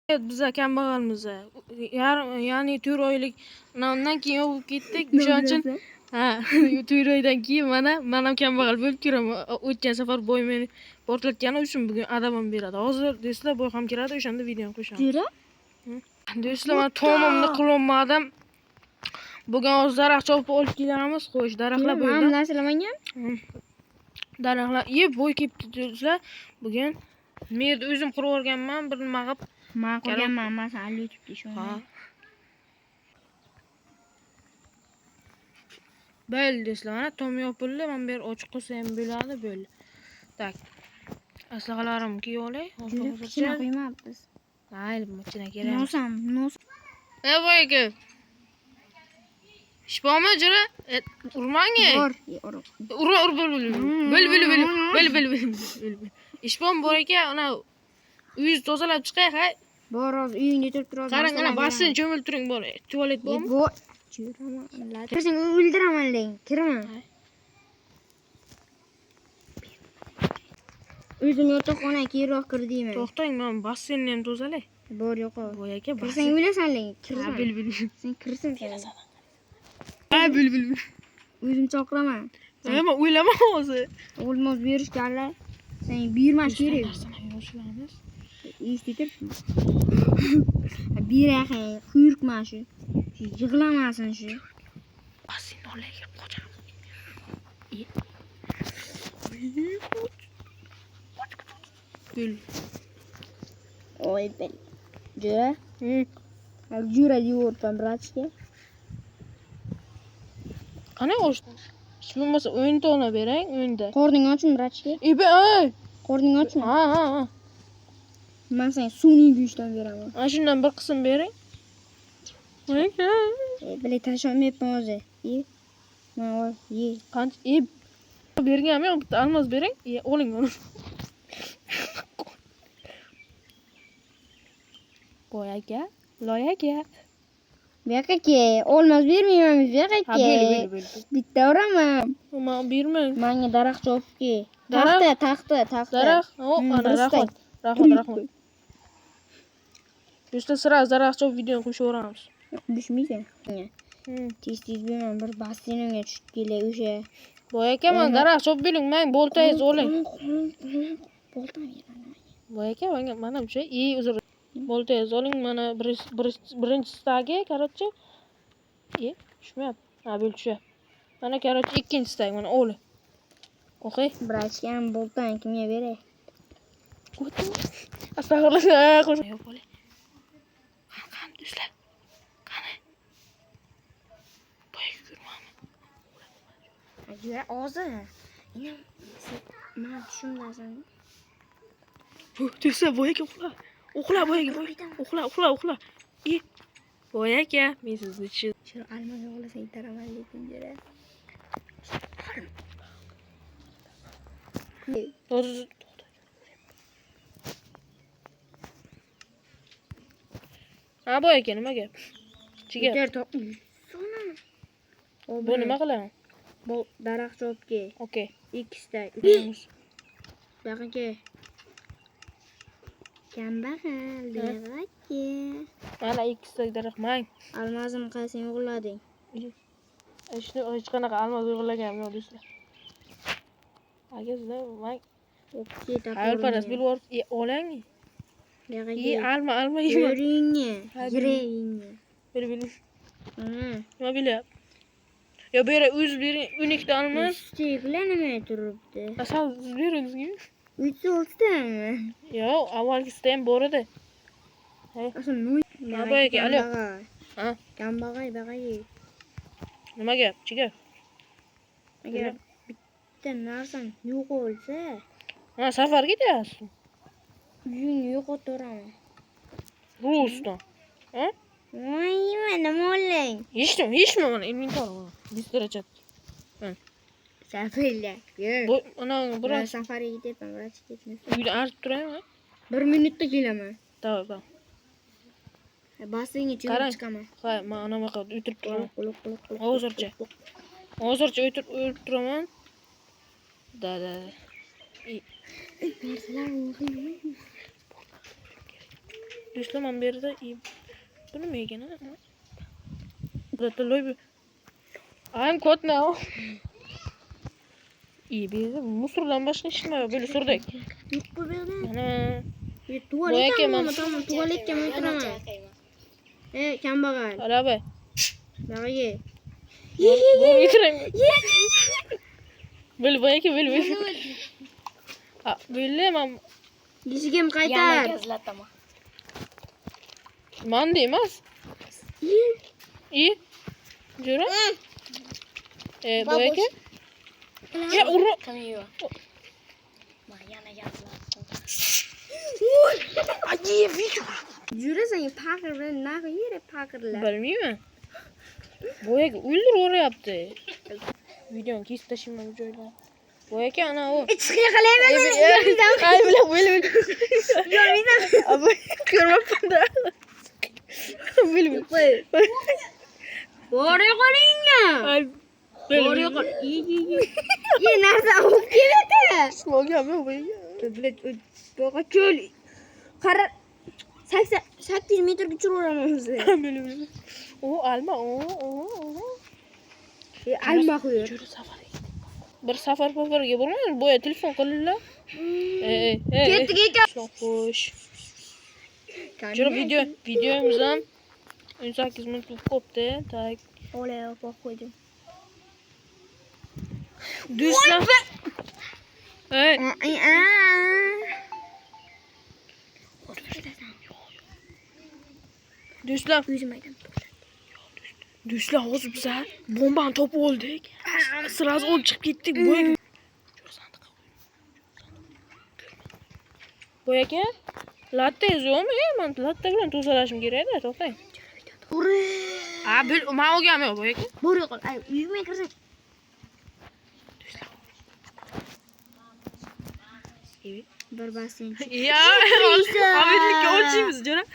Evet, biz kambag'almiz. Ya'ni 4 oylik ondan keyin olib ketdik. O'shaning uchun ha, 4 oydan keyin men ham kambag'al bo'lib kiraman. O'tgan safar boy meni portlatgani uchun bugun adabim beradi. Hozir do'stlar boy ham kiradi, o'shanda videoni qo'shaman. Jura? Do'stlar, men tomimni qilolmadim. Bugun hozir daraxt chopib olib kelamiz. Xo'sh, daraxtlar bo'ldi. Men narsalamangam. Daraxtlar bo'y kelibdi do'stlar. Bugun men yerda o'zim qurib o'rganman, bir nima qilib. Men qilganman, masalan, YouTube'da shu. Ha. Bo'ldi do'stlar, mana tom yopildi. Men bu yer ochiq qo'ysa ham bo'ladi, bo'ldi. Tak. Aslahalarimni kiyib olay. Hozircha qo'ymabmiz. Mayli, machina kerak. Nosam. Voy aka. Ishbonmi jira? Urmang. Bor. Bil. Ishbon bor ekan, ana uyingizni tozalab chiqay, hay. Bor, hozir uyingda turib turadi. Qarang, ana basseyn cho'milib turing, bor. Tualet bormi? Bor. Kirsang o'ldiraman deng. Kiraman. O'zim yotoqxona keyinroq kirdingmi? To'xtang, men basseynni ham tozalay. Bor, yo'q. Voy aka, Kirsang o'ylasan deng. Ha, bil. Sen kirsin sen. Ha, bil. O'zim chaqiraman. Men o'ylama hozir. Olmos berishganlar. Sen bermas kerak. Yoshlarimiz. Eshitib beraxay, quyruqman shu. Yig'lamasin shu. Basseyn olay kirib qo'yacağım. Bil. Oy bel. Jura? Jura diyortam bratski. Qani o'shdi? Hech bo'lmasa o'yinda ona berang, o'yinda. Qorning ochmi bratski? Ey. Qorning ochmi? Ha. Men senga sun'iy go'shtdan beraman. Ana shundan bir qism bering. Voy aka. Bile tashlamayapman hozir. Men ol, ye. Qancha berganmi yo'q, bitta almos bering. Oling uni. Voy aka, loy aka. Buyoqqa olmos bermayman buyoqqa. Ha, bil. Bitta uraman. Men bermang. Menga daraxt chopib kel. Taxta. Daraxt. Ana rahmat. Do'stlar, sirasi daraxt chopib videoni qo'shaveramiz. Düşmeysen. Tez berman, bir basseynga tushib kelay o'sha. Voy aka, men daraxt chopib bering, men boltangizni oling. Boltam. Voy aka, mana bu şey uzr. Boltangizni oling, mana birinchi stagi, короче. Tushmayapti. Ha, bil tushyapti. Mana короче ikkinchi stag, mana o'li. O'qi. Brachkam boltan kimga beray? Astag'firullah, qo'sh. Yo'q bo'ling. Qani do'stlar. Qani. Boy yurmami? Jura hozir. Men tushunmasan. Do'stlar, voy aka, uxla boy aka, uxla. Voy aka, men sizni Shu almani o'g'lasang taraman lekin jura. Ha, boy aka, nima gap? Chiga. Sona. Bu nima qilaman? Bu daraxt chopib kel. Okey. Ikkita. Buyoqqa. Kambag'al deyapti. Mana ikkita daraxt mang. Almazim qaysin o'g'irlading? Hech qanaqa almaz o'g'irlaganman yo'q do'stlar. Agazlar, mang. Alparas bilvor olang. Alma yeyman. Yuringni. Bil. Nima bilyapti? Yo, bu yerga o'z bering, 12 ta almas. Bilan nima turibdi? Asal beringizmi? 3-6tami? Yo'q, avvalgisida ham bor edi. Ha. Kambag'al bag'ay. Nima gap? Chiga. Agar bitta narsam yo'q bo'lsa, Ha, safar ketyapsiz. uyingni yo'qotiraman. Rusdan. Ha? Voy, nima oling? Hechmi mana inventor mana. Distarachat. Safarlar. Bu ana Biroz safarga ketyapman, biroz ketmayman. uyda artib turaymi? 1 minutda kelaman. Tamam. Basseynga chiqib chiqaman. Ha, men ana buyoqqa o'tirib turaman. Quloq. Hozircha o'tirib turaman. Da. Narsalar o'g'il. Düşlemem beri de iyi. Bunu mu yegen ha? Burada loy bir. I'm caught now. İyi bir de musurdan başka işim var böyle sorduk. Yok bu böyle. Ana. Tuvalet Boyak ama yemem. tamam tuvalet yemem oturamam. Kim bakar? Ara be. Bagi. Bunu getireyim. Böyle boyak böyle. Böyle ama Gizgim kaytar. man değmez. İyi. Jura. Boyak ya uru. Acı video. Jüre sen pakır ben ne yere pakırlar. Bilmiyor musun? Boyak öldür oraya yaptı. Videonun kes taşımam şöyle. Boyak ya ana o. Çıkıyor kalemez. Ay böyle. Görmeyeceğim. Abi görme panda. Böyle. Oraya koyun ya. Ay Oraya koy. İyi. İyi nerede alıp geledi? Smog yapma boyak. Baka çöl. Kara. 8 metre güçlü oramamız. Böyle. O alma o. Alma koyuyor. Jürü safari. Bir safar gibi olmaz mı? Boya telefon kalırlar. Gitti. Çok hoş. Jürü videomuzdan 18 minutlik koptu. Tak. Olaya bak koydum. Düşle. Evet. Düşle. Üzmedim. Düşle hoş bize. Bomban topu olduk. Sırası olup çıkıp gittik. Boya ki. Latte yazıyor mu? Ben latte bilen tuzlaşım gereği de toktayım. Böyle ma o gelmiyor boya ki. Buraya koy. Ay yüzüme kırsın. Evet. Barbasın. Ya. Ahmetlik olçuyuz canım.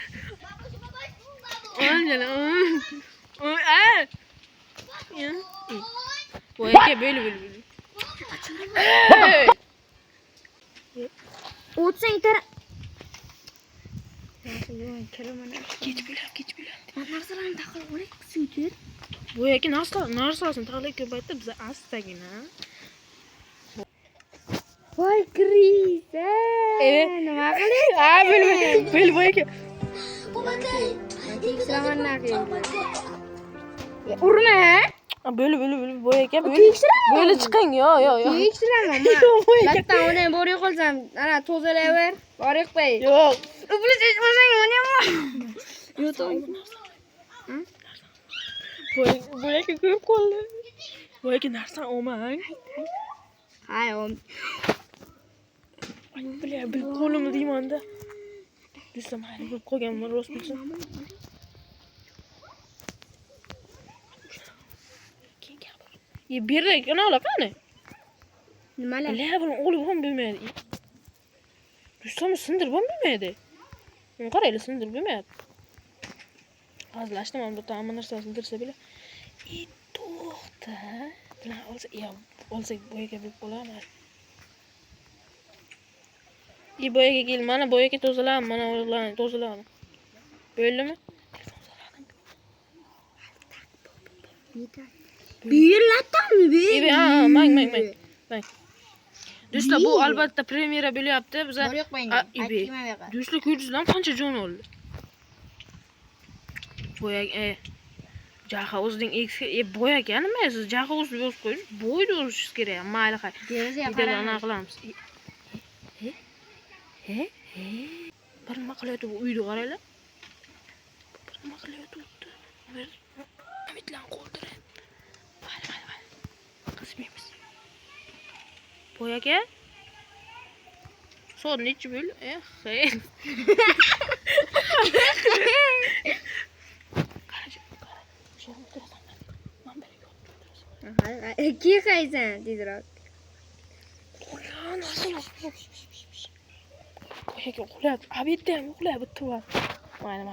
Oğlum canım. Ya. Boya ki böyle. Otsan yeter. Geç bile. Nasıl lan takıl oraya sütür? Boya ki nasıl alsın? Takla köpekte bize hasta yine. Vay kriz. Evet. Ne Böyle boya ki. Selaman nakıyım. Urne. Böyle boya ki böyle. Tiksira mı? Böyle çıkan ya. Tiksira mı? Latta onu buraya koysam. Ana toz ele ver. Oraya koy. Yok. Öbürü seçmesen oynayamam. YouTube. Boya ki köp kollu. Boya ki nereden olman? Hayır oğlum. Böyle kolumu diyeyim anda. Düşsem hayır bir koyayım var rost bilsin. Ya bir de ne ola kanı? Numara. Level oğlum ham bilmedi. Düşsem sındır ben bilmedi. Ben karayla sındır bilmedi. Azlaştım ama tamam sındırsa bile. Tohta. Lan olsa boya gibi olamaz. İyi boya gel bana boya ki tozalan bana oradan tozalan. Böyle mi? Bir latta mı bir? İyi mang. Düşle bu albatta premiere bile yaptı bize. Oraya koyun. İyi. Düşle Kürdistan kança can oldu. Boya Jaha o'zining eksi boya ekanmi? Jaha o'zi yo'q qo'yish, bo'yni o'rishingiz kerak. Mayli qay. Videoda anaqa qilamiz. Bir nima qilyapti bu uyda qaranglar. Bir nima qilyapti. Umidlan qo'ldirib. Mayli. Qismaymiz. Boya aka. Soat nechi bo'ldi? Xeyr. Kim kaysan tezroq? Qo'yaga uxlayapti. Abidda ham uxlayapti tuva. Mayli.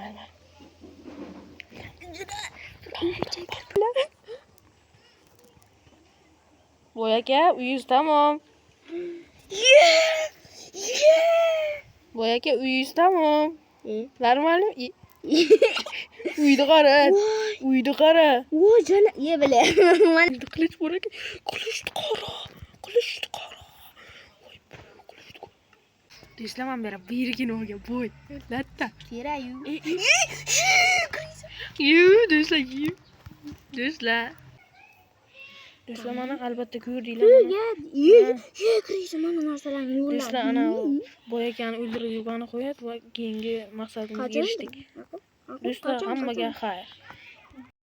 Boya aka, uyingiz tamom. Boya aka, uyingiz tamom. Normalmi? Uyni qara. Uyni qara. Voy jana, ye bile. Mana Qilich bor ekan. Qilichni qara. Qilichni qara. Voy, qilichni qara. Do'stlar, men berib birgina olgan. Voy, latta. kerayu. Do'stlar, do'stlar. Do'stlar, mana albatta ko'rdinglar mana. Ye, kirishim mana narsalarni yo'llar. Do'stlar, ana boyakani o'ldirib yuborni qo'yadi va keyingi maqsadimizga erishdik. Do'stlar, hammaga xayr.